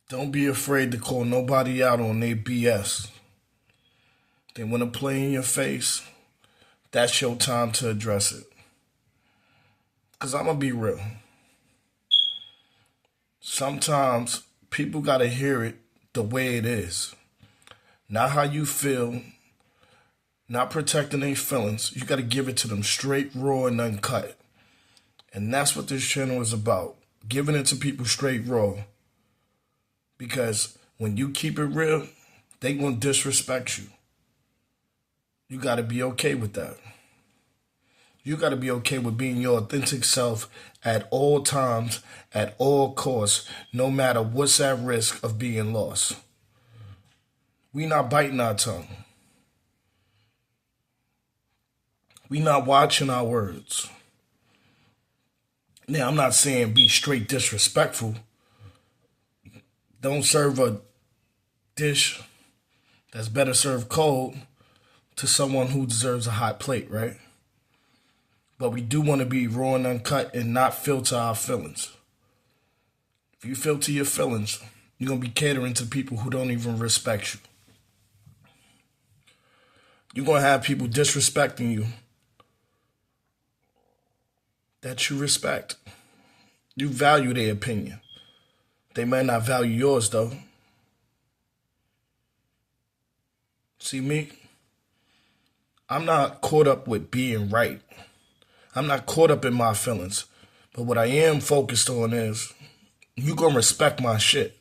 Don't be afraid to call nobody out on their BS. They want to play in your face. That's your time to address it. Because I'm going to be real. Sometimes people got to hear it the way it is. Not how you feel. Not protecting their feelings. You got to give it to them straight, raw, and uncut. And that's what this channel is about. Giving it to people straight, raw. Because when you keep it real, they going to disrespect you. You got to be okay with that. You got to be okay with being your authentic self at all times, at all costs, no matter what's at risk of being lost. We not biting our tongue. We not watching our words. Now, I'm not saying be straight disrespectful. Don't serve a dish that's better served cold to someone who deserves a hot plate, right? But we do want to be raw and uncut and not filter our feelings. If you filter your feelings, you're going to be catering to people who don't even respect you. You're going to have people disrespecting you that you respect. You value their opinion. They might not value yours, though. See me? I'm not caught up with being right. I'm not caught up in my feelings. But what I am focused on is, you gonna respect my shit.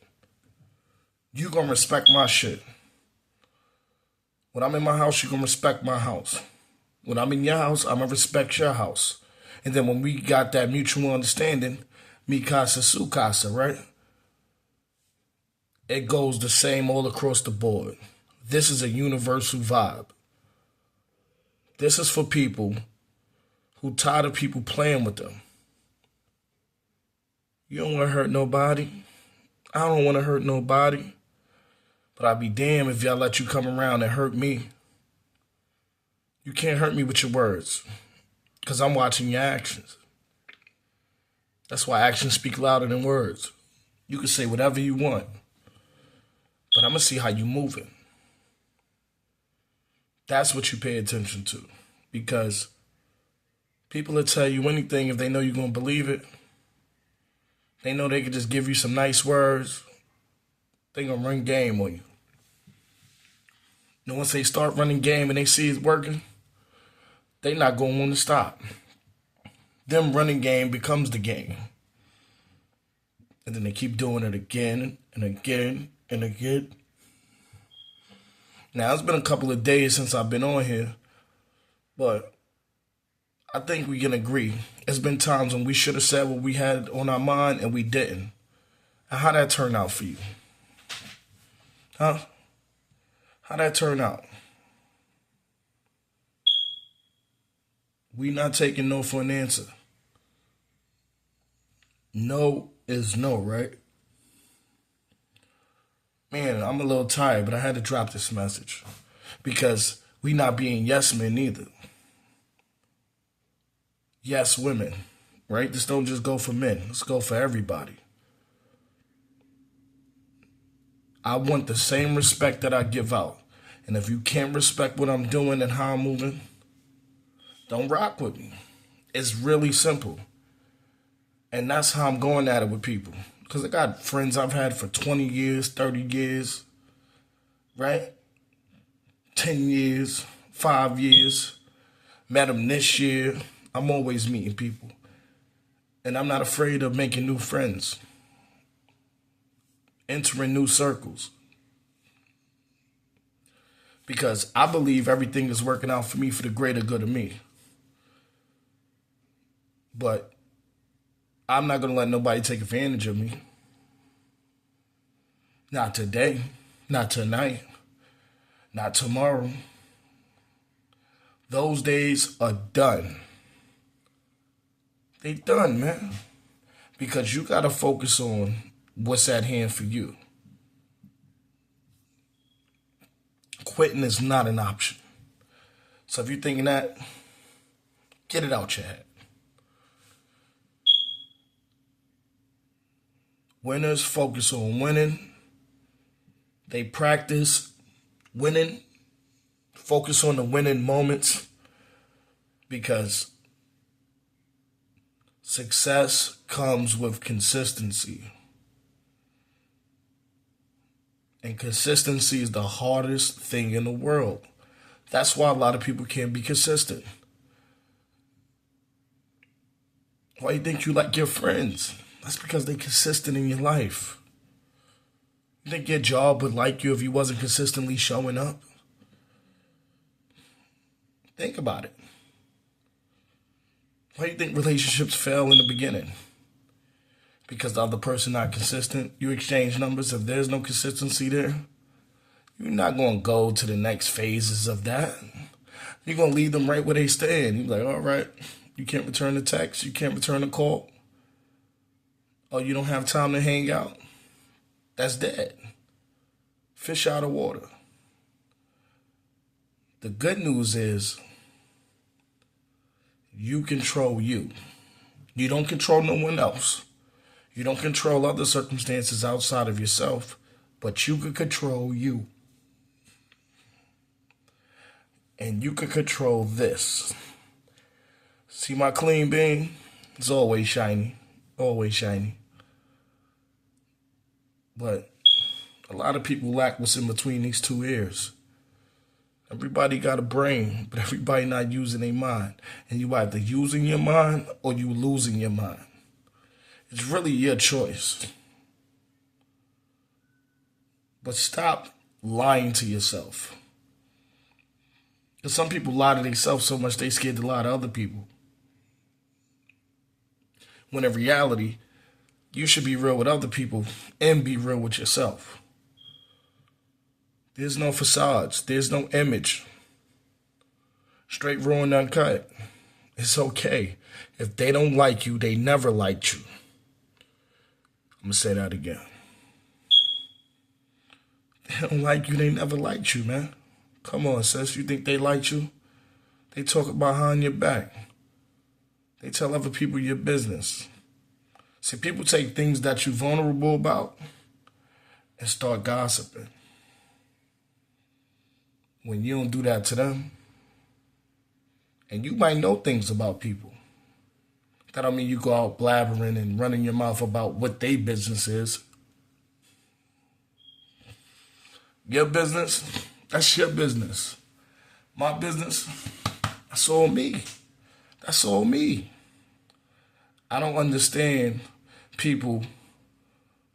You gonna respect my shit. When I'm in my house, you gonna respect my house. When I'm in your house, I'm gonna respect your house. And then when we got that mutual understanding, mi casa, su casa, right? It goes the same all across the board. This is a universal vibe. This is for people who tired of people playing with them. You don't want to hurt nobody. I don't want to hurt nobody. But I'd be damned if y'all let you come around and hurt me. You can't hurt me with your words. Because I'm watching your actions. That's why actions speak louder than words. You can say whatever you want. But I'm going to see how you moving. That's what you pay attention to. Because people will tell you anything if they know you're going to believe it. They know they can just give you some nice words. They're going to run game on you. And once they start running game and they see it's working, they're not going to want to stop. Them running game becomes the game. And then they keep doing it again and again and again. Now, it's been a couple of days since I've been on here, but I think we can agree. There's been times when we should have said what we had on our mind and we didn't. And how'd that turn out for you? Huh? How'd that turn out? We not taking no for an answer. No is no, right? Man, I'm a little tired, but I had to drop this message. Because we not being yes men either. Yes women, right? This don't just go for men. Let's go for everybody. I want the same respect that I give out. And if you can't respect what I'm doing and how I'm moving, don't rock with me. It's really simple. And that's how I'm going at it with people. Because I got friends I've had for 20 years, 30 years, right? 10 years, 5 years. Met them this year. I'm always meeting people. And I'm not afraid of making new friends. Entering new circles. Because I believe everything is working out for me for the greater good of me. But I'm not going to let nobody take advantage of me. Not today. Not tonight. Not tomorrow. Those days are done. They done, man. Because you got to focus on what's at hand for you. Quitting is not an option. So if you're thinking that, get it out your head. Winners focus on winning. They practice winning, focus on the winning moments, because success comes with consistency. And consistency is the hardest thing in the world. That's why a lot of people can't be consistent. Why you think you like your friends? That's because they're consistent in your life. You think your job would like you if you wasn't consistently showing up? Think about it. Why do you think relationships fail in the beginning? Because the other person not consistent. You exchange numbers. If there's no consistency there, you're not going to go to the next phases of that. You're going to leave them right where they stand. You're like, all right, you can't return the text. You can't return the call. Oh, you don't have time to hang out. That's dead. Fish out of water. The good news is you control you. You don't control no one else. You don't control other circumstances outside of yourself, but you can control you. And you can control this. See my clean bean? It's always shiny. Always shiny. But a lot of people lack what's in between these two ears. Everybody got a brain, but everybody not using their mind. And you either using your mind or you losing your mind. It's really your choice. But stop lying to yourself. Because some people lie to themselves so much they scared to lie to other people. When in reality, you should be real with other people and be real with yourself. There's no facades. There's no image. Straight, raw, and uncut. It's okay. If they don't like you, they never liked you. I'm going to say that again. They don't like you, they never liked you, man. Come on, sis. You think they liked you? They talk behind your back. They tell other people your business. See, people take things that you're vulnerable about and start gossiping. When you don't do that to them, and you might know things about people. That don't mean you go out blabbering and running your mouth about what their business is. Your business, that's your business. My business, that's all me. That's all me. I don't understand people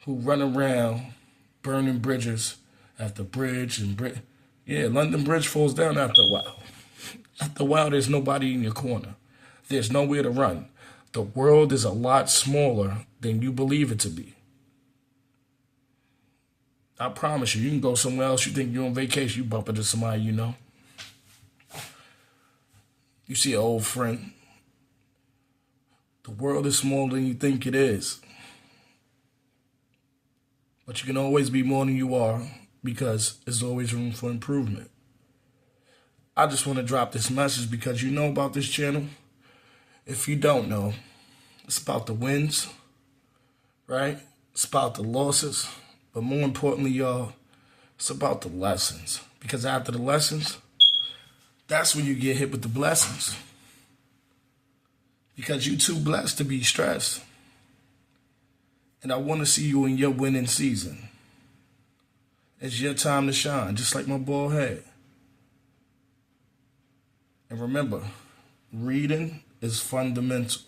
who run around burning bridges after bridge and bridge. Yeah, London Bridge falls down after a while. After a while, there's nobody in your corner. There's nowhere to run. The world is a lot smaller than you believe it to be. I promise you, you can go somewhere else. You think you're on vacation, you bump into somebody you know. You see an old friend. The world is smaller than you think it is. But you can always be more than you are because there's always room for improvement. I just want to drop this message because you know about this channel. If you don't know, it's about the wins, right? It's about the losses. But more importantly, y'all, it's about the lessons. Because after the lessons, that's when you get hit with the blessings. Because you're too blessed to be stressed. And I want to see you in your winning season. It's your time to shine, just like my bald head. And remember, reading is fundamental.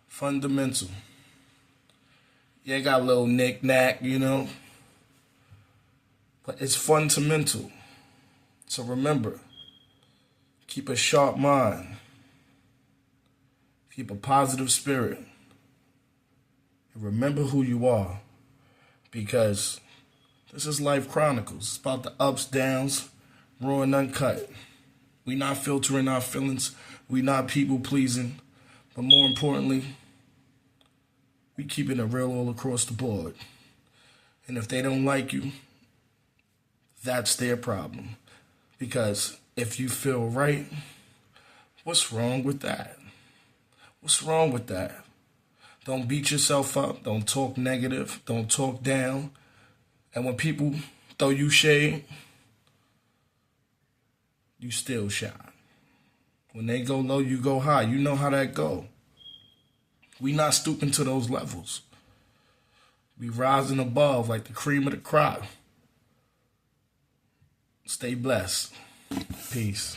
Fundamental. Yeah, got a little knick-knack, you know. But it's fundamental. So remember, keep a sharp mind. Keep a positive spirit. And remember who you are. Because this is Life Chronicles. It's about the ups, downs, raw and uncut. We not filtering our feelings. We not people pleasing. But more importantly, we keeping it real all across the board. And if they don't like you, that's their problem. Because if you feel right, what's wrong with that? What's wrong with that? Don't beat yourself up. Don't talk negative. Don't talk down. And when people throw you shade, you still shine. When they go low, you go high. You know how that go. We not stooping to those levels. We rising above like the cream of the crop. Stay blessed. Peace.